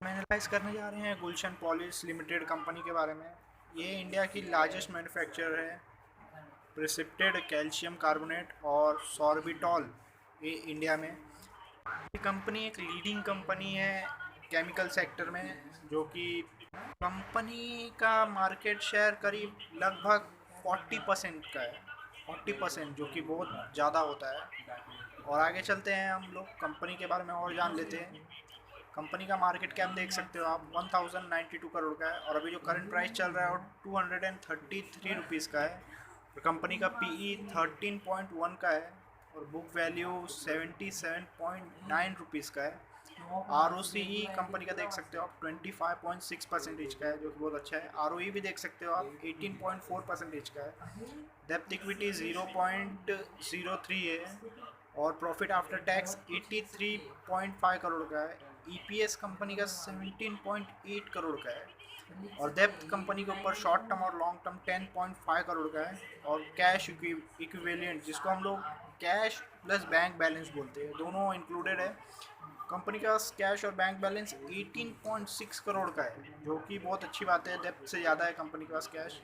हम एनालाइज करने जा रहे हैं गुलशन पॉलिश लिमिटेड कंपनी के बारे में। ये इंडिया की लार्जेस्ट मैन्युफैक्चरर है प्रिसिप्टेड कैल्शियम कार्बोनेट और सॉर्बिटॉल ये इंडिया में। ये कंपनी एक लीडिंग कंपनी है केमिकल सेक्टर में, जो कि कंपनी का मार्केट शेयर करीब लगभग 40% का है। 40%, जो कि बहुत ज़्यादा होता है। और आगे चलते हैं, हम लोग कंपनी के बारे में और जान लेते हैं। कंपनी का मार्केट कैप देख सकते हो आप 1092 करोड़ का है, और अभी जो करंट प्राइस चल रहा है वो 233 रुपीज़ का है। और कंपनी का पीई 13.1 का है और बुक वैल्यू 77.9 रुपीज़ का है। आर कंपनी का देख सकते हो आप 25.6% का है, जो कि बहुत अच्छा है। आर भी देख सकते हो आप 18.4% का है। डेप्थ इक्विटी 0.03 है और प्रॉफिट आफ्टर टैक्स 83.5 करोड़ का है। ईपीएस कंपनी का 17.8 करोड़ का है और डेप्थ कंपनी के ऊपर शॉर्ट टर्म और लॉन्ग टर्म 10.5 करोड़ का है। और कैश इक्विवेलेंट, जिसको हम लोग कैश प्लस बैंक बैलेंस बोलते हैं, दोनों इंक्लूडेड है। कंपनी का कैश और बैंक बैलेंस 18.6 करोड़ का है, जो कि बहुत अच्छी बात है। डेप्थ से ज़्यादा है कंपनी के पास कैश।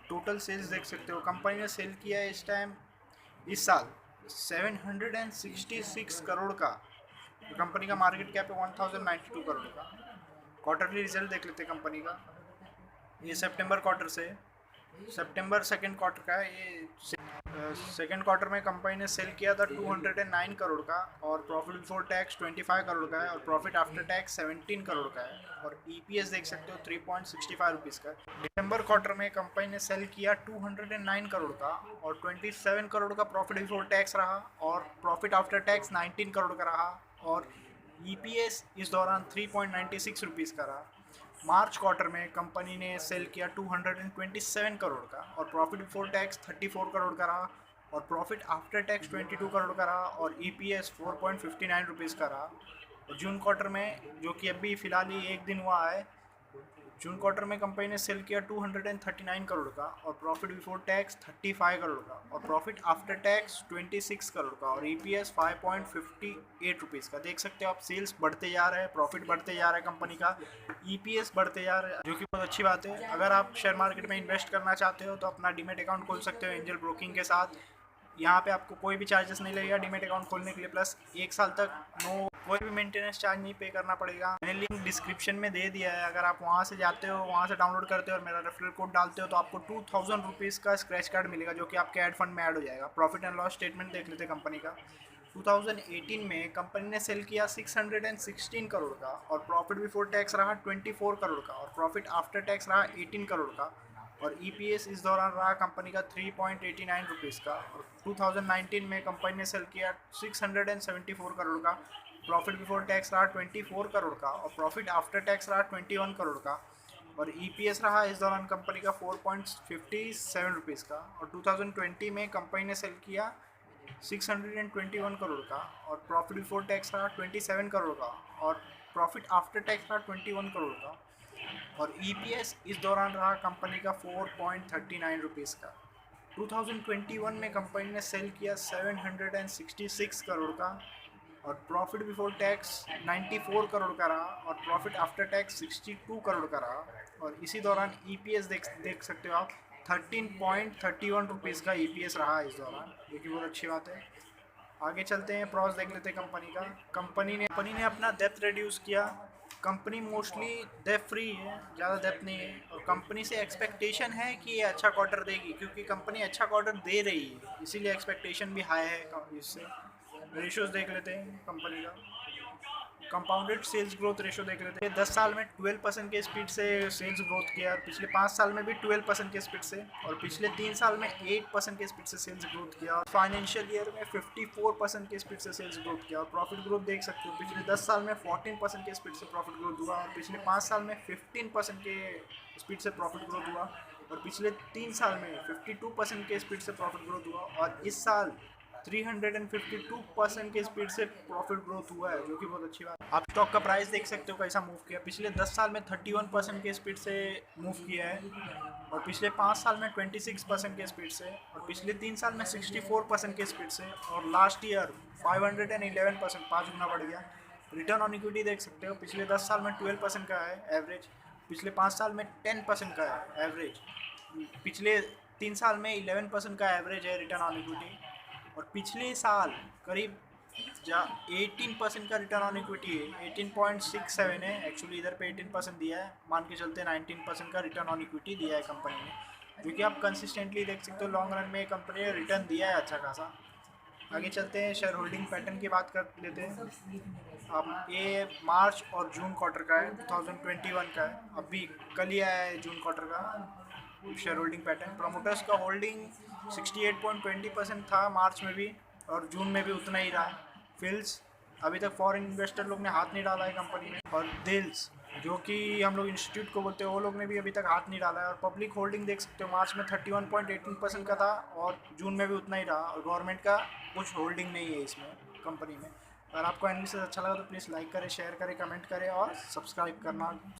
टोटल सेल्स देख सकते हो, कंपनी ने सेल किया है इस साल 766 करोड़ का। तो कंपनी का मार्केट कैप है 1092 करोड़ का। क्वार्टरली रिजल्ट देख लेते हैं कंपनी का। ये सितंबर क्वार्टर से सितंबर सेकेंड क्वार्टर का है। ये सेकेंड क्वार्टर में कंपनी ने सेल किया था 209 करोड़ का और प्रॉफिट बिफोर टैक्स 25 करोड़ का है और प्रॉफिट आफ्टर टैक्स 17 करोड़ का है। और ईपीएस देख सकते हो 3.65 रुपीज़ का। दिसंबर क्वार्टर में कंपनी ने सेल किया 209 करोड़ का और 27 करोड़ का प्रॉफिट बिफोर टैक्स रहा और प्रॉफिट आफ्टर टैक्स 19 करोड़ का रहा। और ईपीएस इस दौरान 3.96 रुपीज़ का रहा। मार्च क्वार्टर में कंपनी ने सेल किया 227 करोड़ का और प्रॉफिट बिफोर टैक्स 34 करोड़ का रहा और प्रॉफिट आफ्टर टैक्स 22 करोड़ का रहा और ईपीएस 4.59 रुपीज़ का रहा। और जून क्वार्टर में, जो कि अभी फ़िलहाल ही एक दिन हुआ है, जून क्वार्टर में कंपनी ने सेल किया 239 करोड़ का और प्रॉफिट बिफोर टैक्स 35 करोड़ का और प्रॉफिट आफ्टर टैक्स 26 करोड़ का और ईपीएस 5.58 रुपीज़ का। देख सकते हो आप, सेल्स बढ़ते जा रहे हैं, प्रॉफिट बढ़ते जा रहा है कंपनी का, ईपीएस बढ़ते जा रहा है, जो कि बहुत अच्छी बात है। अगर आप शेयर मार्केट में इन्वेस्ट करना चाहते हो तो अपना डीमेट अकाउंट खोल सकते हो एंजल ब्रोकिंग के साथ। यहाँ पे आपको कोई भी चार्जेस नहीं लगेगा डीमेट अकाउंट खोलने के लिए, प्लस एक साल तक कोई भी मेंटेनेंस चार्ज नहीं पे करना पड़ेगा। मैंने लिंक डिस्क्रिप्शन में दे दिया है, अगर आप वहाँ से जाते हो, वहाँ से डाउनलोड करते हो और मेरा रेफरल कोड डालते हो तो आपको 2000 रुपीज़ का स्क्रैच कार्ड मिलेगा, जो कि आपके एड फंड में ऐड हो जाएगा। प्रॉफिट एंड लॉस स्टेटमेंट देख लेते कंपनी का। 2018 में कंपनी ने सेल किया 616 करोड़ का और प्रॉफिट बिफोर टैक्स रहा 24 करोड़ का और प्रॉफिट आफ्टर टैक्स रहा 18 करोड़ का और ईपीएस इस दौरान रहा कंपनी का 3.89 रुपीज़ का। और 2019 में कंपनी ने सेल किया 674 करोड़ का, प्रॉफिट बिफोर टैक्स रहा 24 करोड़ का और प्रॉफिट आफ्टर टैक्स रहा 21 करोड़ का और ईपीएस रहा इस दौरान कंपनी का 4.57 रुपीज़ का। और 2020 में कंपनी ने सेल किया 621 करोड़ का और प्रॉफिट बिफोर टैक्स रहा 27 करोड़ का और प्रॉफिट आफ्टर टैक्स रहा 21 करोड़ का और ईपीएस इस दौरान रहा कंपनी का 4.39 रुपीज़ का। 2021 में कंपनी ने सेल किया 766 करोड़ का और प्रॉफिट बिफोर टैक्स 94 करोड़ का रहा और प्रॉफिट आफ्टर टैक्स 62 करोड़ का रहा। और इसी दौरान ईपीएस देख सकते हो आप 13.31 रुपीज़ का ईपीएस रहा इस दौरान, जो कि बहुत अच्छी बात है। आगे चलते हैं, प्रॉस देख लेते हैं कंपनी का। कंपनी ने अपना डेप्थ रिड्यूस किया। कंपनी मोस्टली डेप्थ फ्री है, ज़्यादा डेप्थ नहीं है और कंपनी से एक्सपेक्टेशन है कि ये अच्छा क्वार्टर देगी, क्योंकि कंपनी अच्छा क्वार्टर दे रही है, इसीलिए एक्सपेक्टेशन भी हाई है इससे। रेशोज देख लेते हैं कंपनी का। कंपाउंडेड सेल्स ग्रोथ रेशो देख लेते हैं। 10 साल में 12% के स्पीड से सेल्स ग्रोथ किया और पिछले 5 साल में भी 12% के स्पीड से और पिछले 3 साल में 8% के स्पीड से सेल्स ग्रोथ किया और फाइनेंशियल ईयर में 54% के स्पीड से सेल्स ग्रोथ किया। और प्रॉफिट ग्रोथ देख सकते हो, पिछले 10 साल में 14% के स्पीड से प्रॉफिट ग्रोथ हुआ और पिछले 5 साल में 15% के स्पीड से प्रॉफिट ग्रोथ हुआ और पिछले 3 साल में 52% के स्पीड से प्रॉफिट ग्रोथ हुआ और इस साल 352% के स्पीड से प्रॉफिट ग्रोथ हुआ है, जो कि बहुत अच्छी बात है। आप स्टॉक का प्राइस देख सकते हो कैसा मूव किया। पिछले 10 साल में 31% के स्पीड से मूव किया है और पिछले 5 साल में 26% के स्पीड से और पिछले 3 साल में 64% के स्पीड से और लास्ट ईयर 511%, 5 गुना बढ़ गया। रिटर्न ऑन इक्विटी देख सकते हो, पिछले 10 साल में 12% का है एवरेज, पिछले 5 साल में 10% का है एवरेज, पिछले 3 साल में 11% का एवरेज है रिटर्न ऑन इक्विटी, और पिछले साल करीब 18% का रिटर्न ऑन इक्विटी है, 18.67 है एक्चुअली, इधर पे 18% दिया है, मान के चलते 19% का रिटर्न ऑन इक्विटी दिया है कंपनी ने, जो कि आप कंसिस्टेंटली देख सकते हो लॉन्ग रन में कंपनी ने रिटर्न दिया है अच्छा खासा। आगे चलते हैं, शेयर होल्डिंग पैटर्न की बात कर लेते हैं। अब ये मार्च और जून क्वार्टर का है, 2021 का है, अभी कल ही आया है जून क्वार्टर का शेयर होल्डिंग पैटर्न। प्रमोटर्स का होल्डिंग 68.20% था मार्च में भी, और जून में भी उतना ही रहा। फिल्स, अभी तक फॉरेन इन्वेस्टर लोग ने हाथ नहीं डाला है कंपनी में, और दिल्स जो कि हम लोग इंस्टीट्यूट को बोलते हैं, वो लोग ने भी अभी तक हाथ नहीं डाला है। और पब्लिक होल्डिंग देख सकते हो, मार्च में 31.18% का था, और जून में भी उतना ही रहा, और गवर्नमेंट का कुछ होल्डिंग नहीं है इसमें कंपनी में। अगर आपको एनालिसिस अच्छा लगा तो प्लीज़ लाइक करें, शेयर करें, कमेंट करें और सब्सक्राइब करना